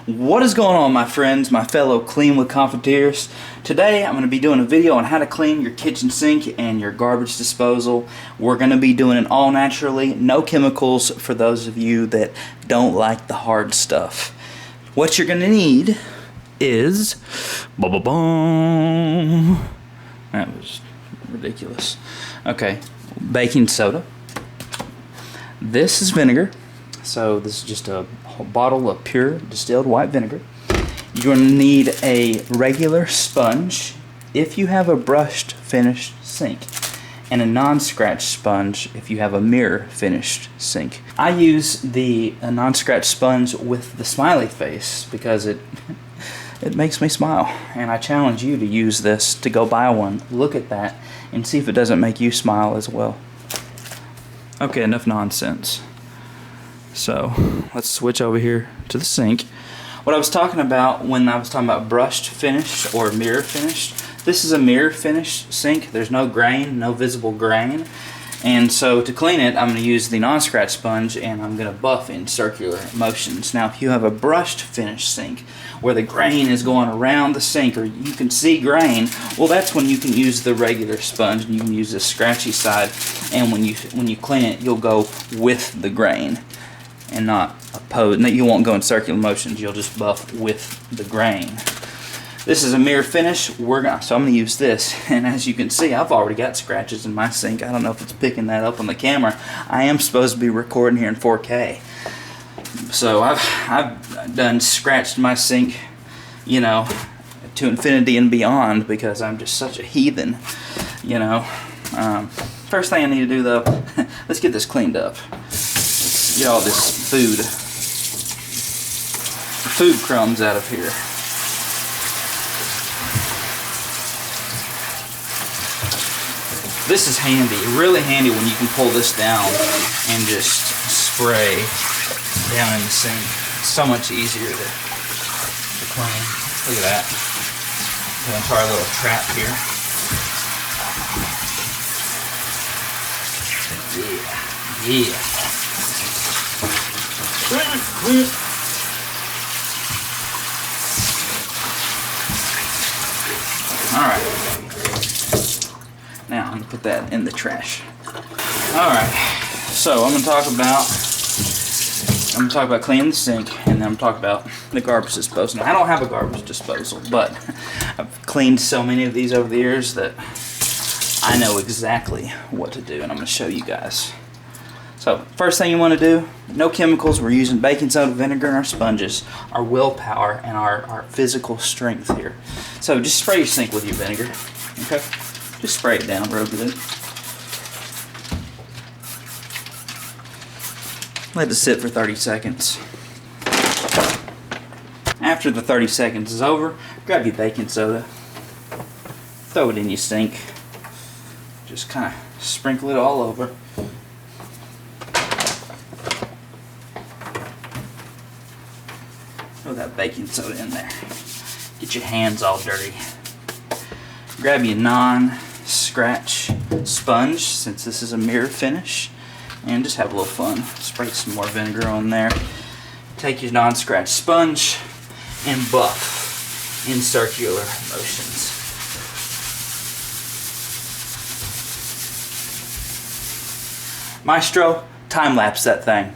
What is going on, my friends, my fellow Clean with Confiteers? Today I'm going to be doing a video on how to clean your kitchen sink and your garbage disposal. We're going to be doing it all naturally, no chemicals for those of you that don't like the hard stuff. What you're going to need is that was ridiculous. Okay, baking soda. This is vinegar. So this is just a bottle of pure distilled white vinegar. You're going to need a regular sponge if you have a brushed finished sink, and a non-scratch sponge if you have a mirror finished sink. I use the non-scratch sponge with the smiley face because it makes me smile, and I challenge you to use this, to go buy one, look at that, and see if it doesn't make you smile as well. Okay, enough nonsense. So let's switch over here to the sink. What I was talking about when I was talking about brushed finished or mirror finished, this is a mirror finished sink. There's no grain, no visible grain. And so to clean it, I'm going to use the non-scratch sponge, and I'm going to buff in circular motions. Now if you have a brushed finished sink where the grain is going around the sink, or you can see grain, well, that's when you can use the regular sponge, and you can use the scratchy side, and when you clean it, you'll go with the grain and not oppose. No, you won't go in circular motions, you'll just buff with the grain. This is a mirror finish. So I'm going to use this, and as you can see, I've already got scratches in my sink. I don't know if it's picking that up on the camera. I am supposed to be recording here in 4K. So I've done scratched my sink, you know, to infinity and beyond, because I'm just such a heathen, you know. First thing I need to do, though, let's get this cleaned up. Let's get all this food crumbs out of here. This is handy, really handy when you can pull this down and just spray down in the sink. It's so much easier to clean. Look at that. Go into our little trap here. Yeah. Alright. Now I'm going to put that in the trash. Alright, so I'm going to talk about cleaning the sink, and then I'm going to talk about the garbage disposal. Now, I don't have a garbage disposal, but I've cleaned so many of these over the years that I know exactly what to do, and I'm going to show you guys. So first thing you want to do, no chemicals. We're using baking soda, vinegar, and our sponges, our willpower, and our physical strength here. So just spray your sink with your vinegar, okay? Just spray it down real good. Let it sit for 30 seconds. After the 30 seconds is over, grab your baking soda, throw it in your sink. Just kind of sprinkle it all over. Throw that baking soda in there. Get your hands all dirty. Grab your non-scratch sponge, since this is a mirror finish, and just have a little fun. Spray some more vinegar on there. Take your non-scratch sponge and buff in circular motions. Maestro, time-lapse that thing.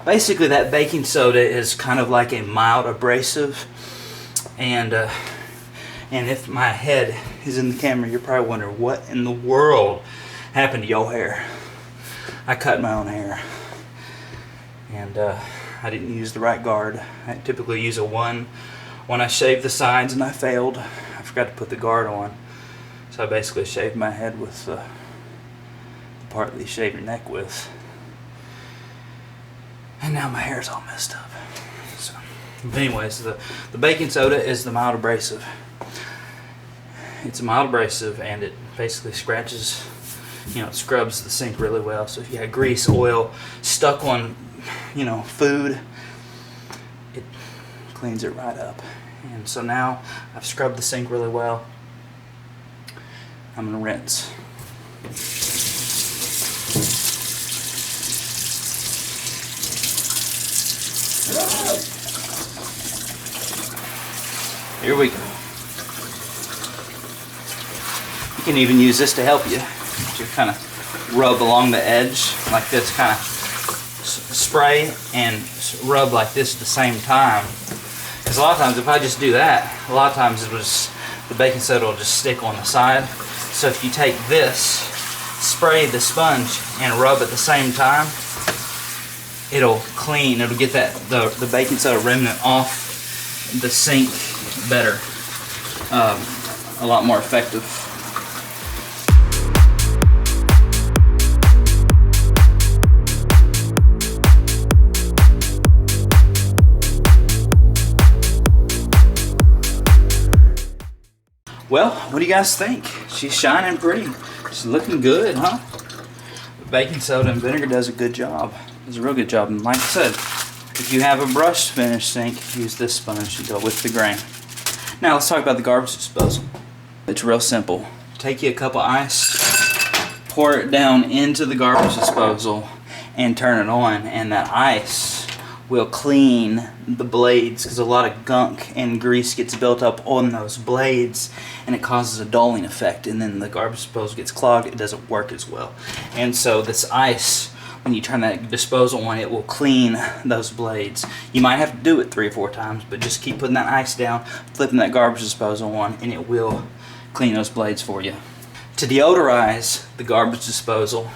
Basically, that baking soda is kind of like a mild abrasive, and if my head is in the camera, you're probably wondering what in the world happened to your hair. I cut my own hair, and I didn't use the right guard. I typically use a 1 when I shaved the sides, and I failed. I forgot to put the guard on, so I basically shaved my head with the part that you shave your neck with. And now my hair's all messed up. So, but anyways, the baking soda is the mild abrasive. It's a mild abrasive, and it basically scratches, it scrubs the sink really well. So if you had grease, oil stuck on, food, it cleans it right up. And so now I've scrubbed the sink really well. I'm gonna rinse. Here we go. You can even use this to help you. To kind of rub along the edge like this, kind of spray and rub like this at the same time. Because a lot of times if I just do that, a lot of times the baking soda will just stick on the side. So if you take this, spray the sponge and rub at the same time, it'll clean, it'll get the baking soda remnant off the sink better, a lot more effective. Well, what do you guys think? She's shining pretty. She's looking good, huh? Baking soda and vinegar does a good job. Does a real good job. And like I said, if you have a brush finish sink, use this sponge to go with the grain. Now let's talk about the garbage disposal. It's real simple. Take you a cup of ice, pour it down into the garbage disposal, and turn it on. And that ice will clean the blades, because a lot of gunk and grease gets built up on those blades, and it causes a dulling effect, and then the garbage disposal gets clogged. It doesn't work as well. And so this ice, when you turn that disposal on, it will clean those blades. You might have to do it 3 or 4 times, but just keep putting that ice down, flipping that garbage disposal on, and it will clean those blades for you. To deodorize the garbage disposal,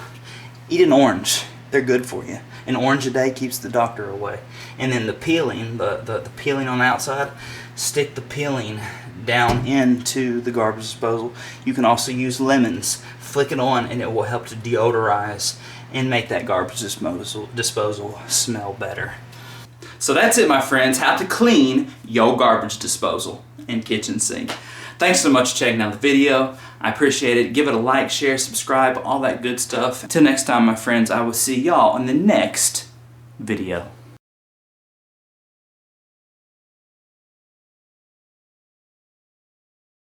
eat an orange. They're good for you. An orange a day keeps the doctor away. And then the peeling, the peeling on the outside, stick the peeling down into the garbage disposal. You can also use lemons. Flick it on, and it will help to deodorize and make that garbage disposal smell better. So that's it, my friends. How to clean your garbage disposal and kitchen sink. Thanks so much for checking out the video. I appreciate it. Give it a like, share, subscribe, all that good stuff. Until next time, my friends, I will see y'all in the next video.